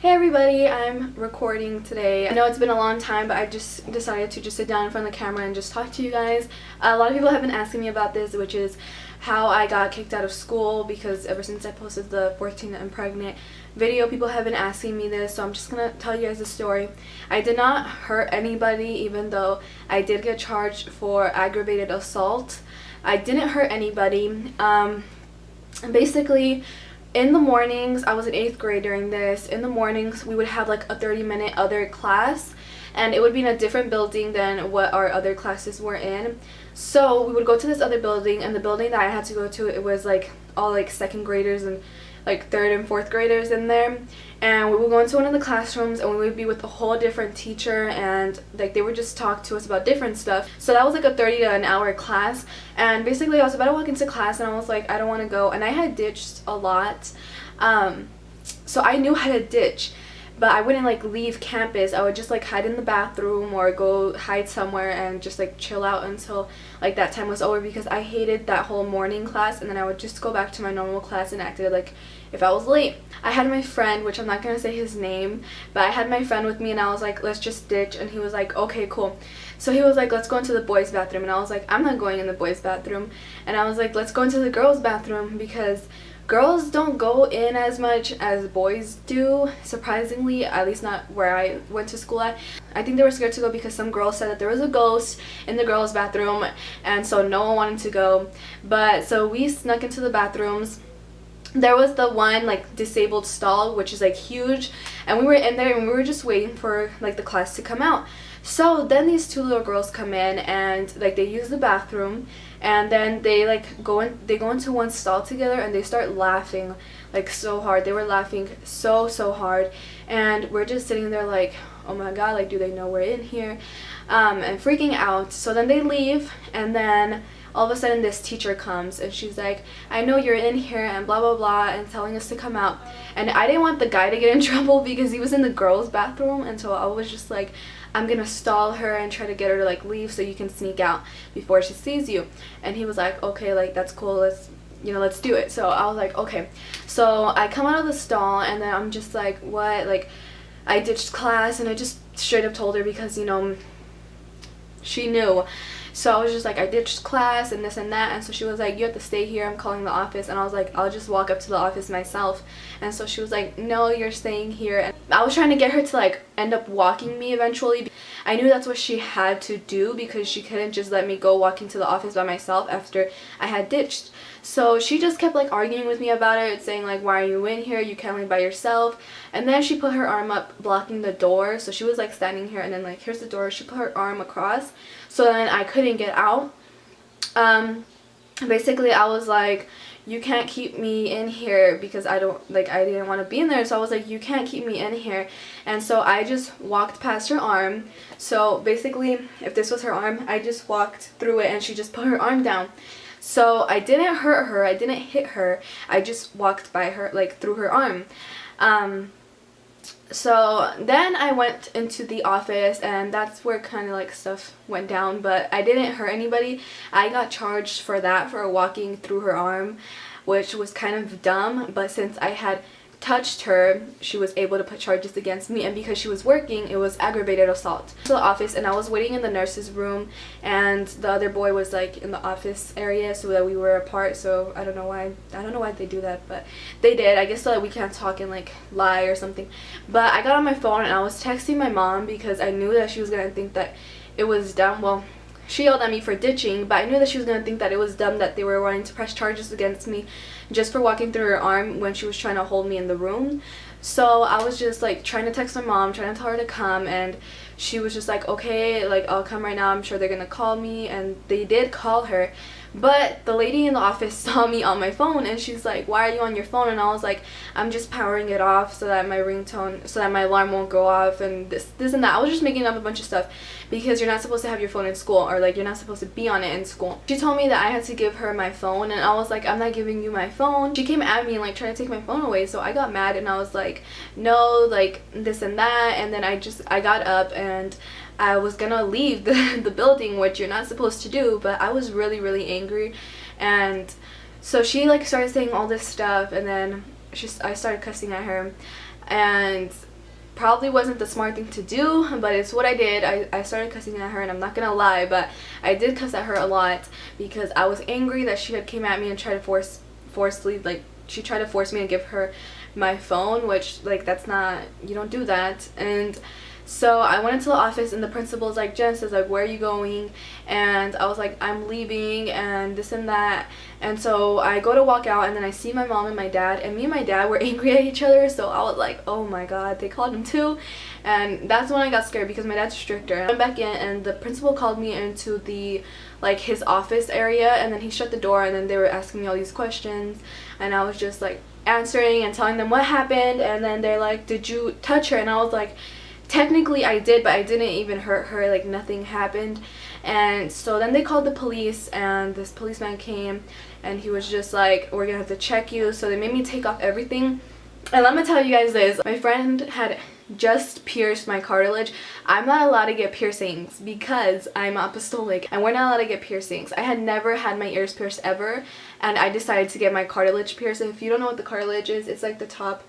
Hey everybody, I'm recording today. I know it's been a long time, but I just decided to just sit down in front of the camera and just talk to you guys. A lot of people have been asking me about this, which is how I got kicked out of school, because ever since I posted the 14 and pregnant video, people have been asking me this, so I'm just gonna tell you guys the story. I did not hurt anybody, even though I did get charged for aggravated assault. I didn't hurt anybody. Basically, in the mornings, I was in 8th grade during this. In the mornings, we would have like a 30-minute other class, and it would be in a different building than what our other classes were in. So we would go to this other building, and the building that I had to go to, it was like all like 2nd graders and like 3rd and 4th graders in there. And we would go into one of the classrooms, and we would be with a whole different teacher, and like they would just talk to us about different stuff. So that was like a 30 to an hour class, and basically I was about to walk into class and I was like, I don't want to go, and I had ditched a lot. So I knew how to ditch, but I wouldn't like leave campus. I would just like hide in the bathroom or go hide somewhere and just like chill out until like that time was over, because I hated that whole morning class, and then I would just go back to my normal class and acted like if I was late. I had my friend, which I'm not gonna say his name, but I had my friend with me, and I was like, let's just ditch, and he was like, okay, cool. So he was like, let's go into the boys' bathroom, and I was like, I'm not going in the boys' bathroom. And I was like, let's go into the girls' bathroom, because girls don't go in as much as boys do, surprisingly, at least not where I went to school at. I think they were scared to go because some girls said that there was a ghost in the girls' bathroom, and so no one wanted to go. But so we snuck into the bathrooms. There was the one like disabled stall, which is like huge, and we were in there and we were just waiting for like the class to come out. So then these two little girls come in, and like they use the bathroom, and then they like go into one stall together, and they start laughing like so hard. They were laughing so hard, and we're just sitting there like, oh my god, like do they know we're in here, and freaking out. So then they leave, and then all of a sudden this teacher comes, and she's like, I know you're in here and blah blah blah, and telling us to come out. And I didn't want the guy to get in trouble because he was in the girls' bathroom, and so I was just like, I'm gonna stall her and try to get her to like leave so you can sneak out before she sees you. And he was like, okay, like that's cool, let's do it. So I was like, okay. So I come out of the stall, and then I'm just like, what? Like I ditched class, and I just straight up told her, because she knew. So I was just like, I ditched class and this and that. And so she was like, you have to stay here, I'm calling the office. And I was like, I'll just walk up to the office myself. And so she was like, no, you're staying here. And I was trying to get her to like end up walking me eventually. I knew that's what she had to do, because she couldn't just let me go walking to the office by myself after I had ditched. So she just kept like arguing with me about it, saying like, why are you in here, you can't leave by yourself. And then she put her arm up blocking the door. So she was like standing here, and then like here's the door, she put her arm across, so then I couldn't get out. Basically I was like, you can't keep me in here, because I didn't want to be in there. So I was like, you can't keep me in here. And so I just walked past her arm. So basically, if this was her arm, I just walked through it, and she just put her arm down. So I didn't hurt her, I didn't hit her, I just walked by her, like through her arm. So then I went into the office, and that's where kind of like stuff went down, but I didn't hurt anybody. I got charged for that, for walking through her arm, which was kind of dumb, but since I had touched her, she was able to put charges against me, and because she was working, it was aggravated assault. To the office, and I was waiting in the nurse's room, and the other boy was like in the office area, so that we were apart. So I don't know why they do that, but they did, I guess, so that we can't talk and like lie or something. But I got on my phone, and I was texting my mom, because I knew that she was gonna think that it was dumb. Well, she yelled at me for ditching, but I knew that she was going to think that it was dumb that they were wanting to press charges against me just for walking through her arm when she was trying to hold me in the room. So I was just like trying to text my mom, trying to tell her to come, and she was just like, okay, like I'll come right now, I'm sure they're going to call me. And they did call her. But the lady in the office saw me on my phone, and she's like, why are you on your phone? And I was like, I'm just powering it off so that my alarm won't go off, and this and that. I was just making up a bunch of stuff, because you're not supposed to have your phone in school, or like you're not supposed to be on it in school. She told me that I had to give her my phone, and I was like, I'm not giving you my phone. She came at me and like tried to take my phone away, so I got mad, and I was like, no, like this and that. And then I got up, and I was gonna leave the building, which you're not supposed to do, but I was really angry. And so she like started saying all this stuff, and then I started cussing at her. and probably wasn't the smart thing to do, but it's what I did. I started cussing at her, and I'm not gonna lie, but I did cuss at her a lot because I was angry that she had came at me and tried to forcefully, like, she tried to force me to give her my phone, which, like, that's not, you don't do that. And so I went into the office, and the principal's like, Genesis, like, where are you going? And I was like, I'm leaving, and this and that. And so I go to walk out, and then I see my mom and my dad, and me and my dad were angry at each other. So I was like, oh my god, they called him too. And that's when I got scared because my dad's stricter. I went back in, and the principal called me into the, like, his office area, and then he shut the door, and then they were asking me all these questions, and I was just like answering and telling them what happened. And then they're like, did you touch her? And I was like, technically I did, but I didn't even hurt her, like, nothing happened. And so then they called the police, and this policeman came, and he was just like, we're gonna have to check you. So they made me take off everything. And let me tell you guys this, my friend had just pierced my cartilage. I'm not allowed to get piercings because I'm apostolic, and we're not allowed to get piercings. I had never had my ears pierced ever, and I decided to get my cartilage pierced. And if you don't know what the cartilage is, it's like the top,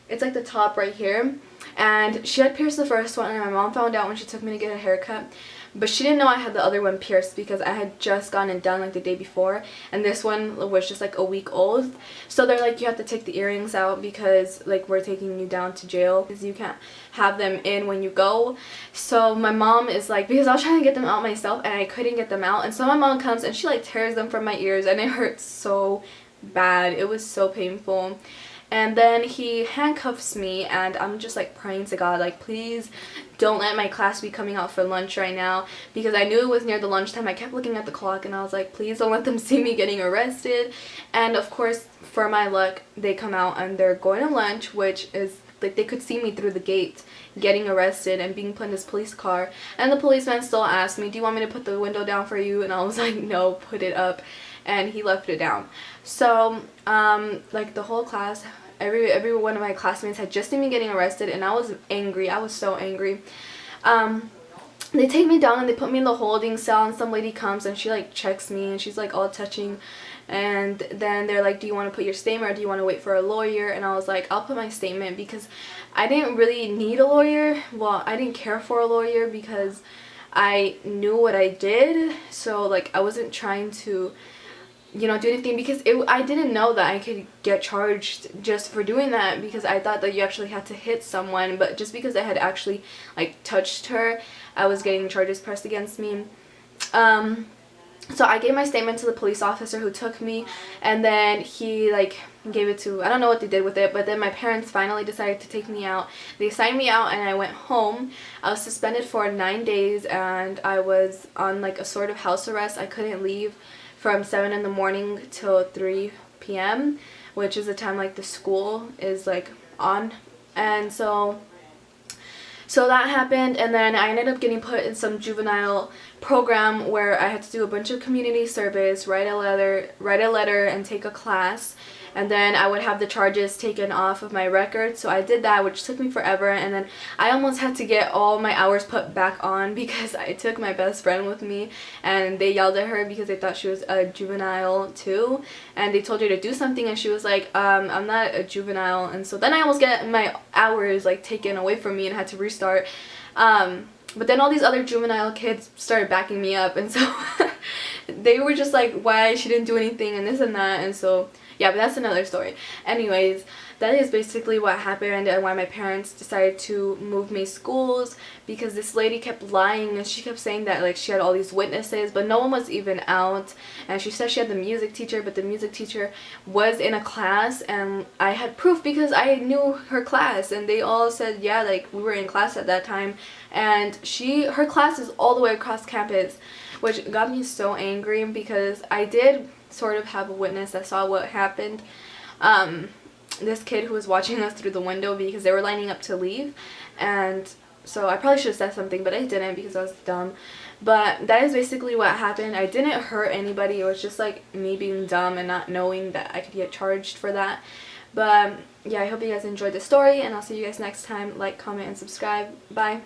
it's like the top right here. And she had pierced the first one, and my mom found out when she took me to get a haircut, but she didn't know I had the other one pierced because I had just gotten it done, like, the day before, and this one was just like a week old. So they're like, you have to take the earrings out because, like, we're taking you down to jail because you can't have them in when you go. So my mom is like, because I was trying to get them out myself and I couldn't get them out, and so my mom comes and she, like, tears them from my ears, and it hurts so bad. It was so painful. And then he handcuffs me, and I'm just like praying to God, like, please don't let my class be coming out for lunch right now, because I knew it was near the lunchtime. I kept looking at the clock, and I was like, please don't let them see me getting arrested. And of course, for my luck, they come out and they're going to lunch, which is like, they could see me through the gate getting arrested and being put in this police car. And the policeman still asked me, do you want me to put the window down for you? And I was like, no, put it up. And he left it down. So like, the whole class, every one of my classmates had just seen me getting arrested, and I was angry. I was so angry. They take me down and they put me in the holding cell, and some lady comes and she, like, checks me, and she's, like, all touching, and then they're like, do you want to put your statement or do you want to wait for a lawyer? And I was like, I'll put my statement, because I didn't really need a lawyer. Well, I didn't care for a lawyer because I knew what I did, so, like, I wasn't trying to, you know, do anything, because I didn't know that I could get charged just for doing that, because I thought that you actually had to hit someone. But just because I had actually, like, touched her, I was getting charges pressed against me. So I gave my statement to the police officer who took me, and then he, like, gave it to, I don't know what they did with it, but then my parents finally decided to take me out. They signed me out, and I went home. I was suspended for 9 days, and I was on, like, a sort of house arrest. I couldn't leave from 7 in the morning till 3 p.m., which is the time, like, the school is, like, on. And so that happened, and then I ended up getting put in some juvenile program where I had to do a bunch of community service, write a letter, and take a class. And then I would have the charges taken off of my record. So I did that, which took me forever, and then I almost had to get all my hours put back on because I took my best friend with me, and they yelled at her because they thought she was a juvenile too, and they told her to do something, and she was like, I'm not a juvenile. And so then I almost get my hours, like, taken away from me and had to restart. But then all these other juvenile kids started backing me up, and so they were just like, why she didn't do anything and this and that. And so yeah, but that's another story. Anyways, that is basically what happened, and why my parents decided to move me schools, because this lady kept lying, and she kept saying that, like, she had all these witnesses, but no one was even out. And she said she had the music teacher, but the music teacher was in a class, and I had proof because I knew her class, and they all said, yeah, like, we were in class at that time. And her class is all the way across campus, which got me so angry, because I did sort of have a witness that saw what happened. This kid who was watching us through the window, because they were lining up to leave, and so I probably should have said something, but I didn't because I was dumb. But that is basically what happened. I didn't hurt anybody. It was just, like, me being dumb and not knowing that I could get charged for that. But yeah, I hope you guys enjoyed the story, and I'll see you guys next time. Like, comment, and subscribe. Bye.